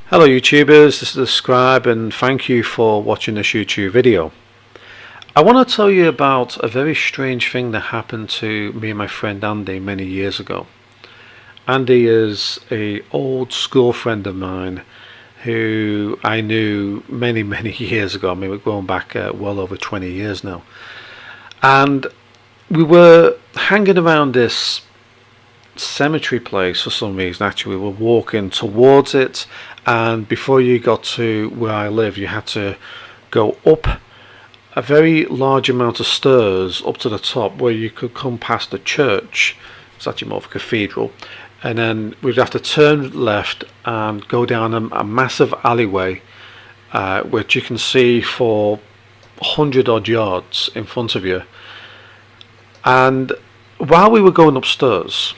Hello YouTubers, this is the Scribe and thank you for watching this YouTube video. I want to tell you about a very strange thing that happened to me and my friend Andy many years ago. Andy is an old school friend of mine who I knew many years ago. I mean, we're going back well over 20 years now. And we were hanging around this cemetery place for some reason. Actually, we were walking towards it, and before you got to where I live you had to go up a very large amount of stairs up to the top where you could come past the church. It's actually more of a cathedral, and then we'd have to turn left and go down a massive alleyway which you can see for 100 odd yards in front of you. And while we were going upstairs,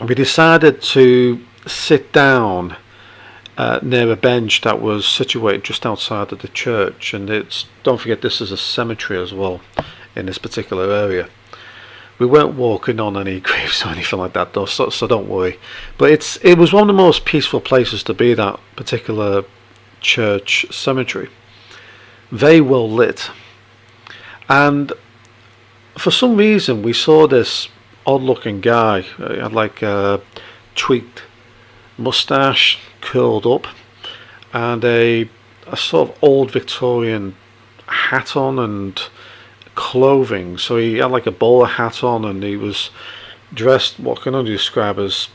we decided to sit down near a bench that was situated just outside of the church, and don't forget, this is a cemetery as well in this particular area. We weren't walking on any graves or anything like that though, so don't worry. But it was one of the most peaceful places to be, that particular church cemetery. Very well lit, and for some reason we saw this odd looking guy. He had like a tweaked mustache, curled up, and a sort of old Victorian hat on and clothing. So he had like a bowler hat on, and he was dressed what can only describe as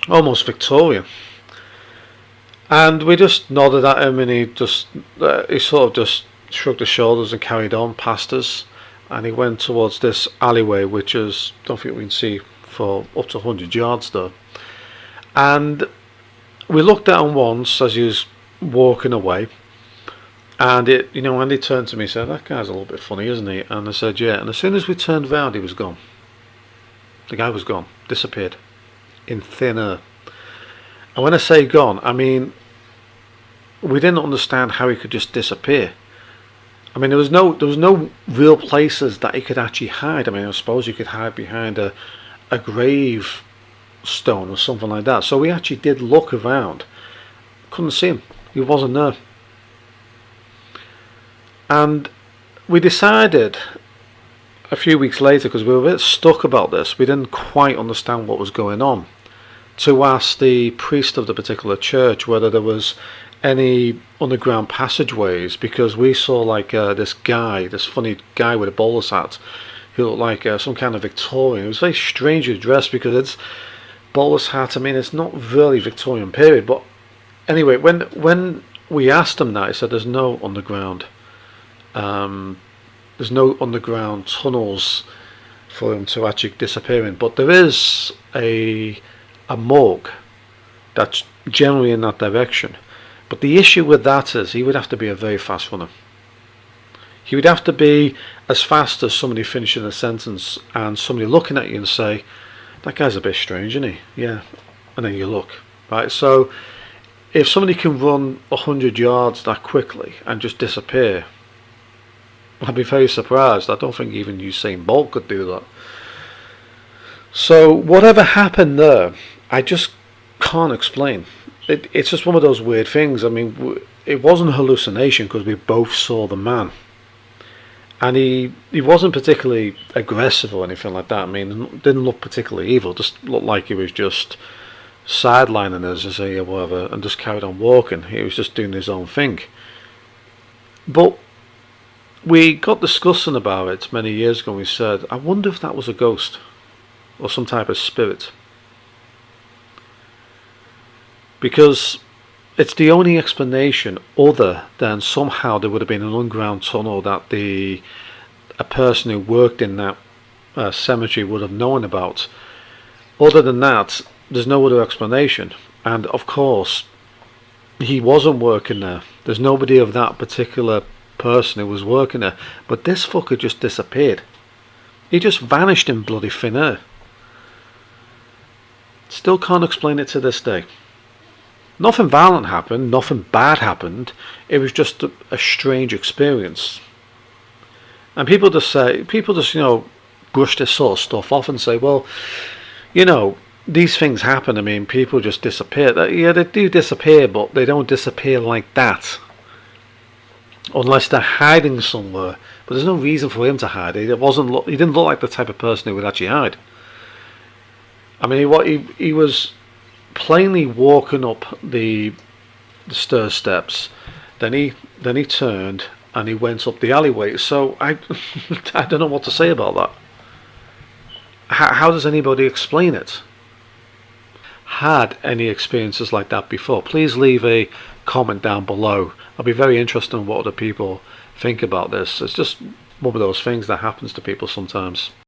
almost Victorian. And we just nodded at him, and he sort of just shrugged his shoulders and carried on past us. And he went towards this alleyway, which is, don't think we can see for up to 100 yards though. And we looked at him once as he was walking away, and Andy turned to me and said, "That guy's a little bit funny, isn't he?" And I said, "Yeah." And as soon as we turned round, he was gone. The guy was gone, disappeared in thin air. And when I say gone, I mean we didn't understand how he could just disappear. I mean, there was no real places that he could actually hide. I mean, I suppose you could hide behind a grave stone or something like that. So we actually did look around, couldn't see him. He wasn't there. And we decided a few weeks later, because we were a bit stuck about this, we didn't quite understand what was going on, to ask the priest of the particular church whether there was any underground passageways, because we saw like this funny guy with a bowler's hat who looked like some kind of Victorian. It was very strangely dressed, because it's bowler's hat. I mean, it's not really Victorian period, but anyway, when we asked him that, he said there's no underground tunnels for him to actually disappear in, but there is a morgue that's generally in that direction. But the issue with that is he would have to be a very fast runner. He would have to be as fast as somebody finishing a sentence and somebody looking at you and say, "That guy's a bit strange, isn't he?" Yeah. And then you look. Right? So if somebody can run 100 yards that quickly and just disappear, I'd be very surprised. I don't think even Usain Bolt could do that. So whatever happened there, I just can't explain. It's just one of those weird things. I mean, it wasn't a hallucination, because we both saw the man, and he wasn't particularly aggressive or anything like that. I mean, didn't look particularly evil. Just looked like he was just sidelining us or whatever, and just carried on walking. He was just doing his own thing. But we got discussing about it many years ago, and we said, I wonder if that was a ghost or some type of spirit. Because it's the only explanation, other than somehow there would have been an underground tunnel that a person who worked in that cemetery would have known about. Other than that, there's no other explanation. And of course, he wasn't working there. There's nobody of that particular person who was working there. But this fucker just disappeared. He just vanished in bloody thin air. Still can't explain it to this day. Nothing violent happened, nothing bad happened. It was just a strange experience. And people just brush this sort of stuff off and say, well, these things happen. I mean, people just disappear. Yeah, they do disappear, but they don't disappear like that. Unless they're hiding somewhere. But there's no reason for him to hide. He didn't look like the type of person who would actually hide. I mean, he was plainly walking up the stair steps. Then he turned and he went up the alleyway. So I I don't know what to say about that. How does anybody explain it? Had any experiences like that before? Please leave a comment down below. I'll be very interested in what other people think about this. It's just one of those things that happens to people sometimes.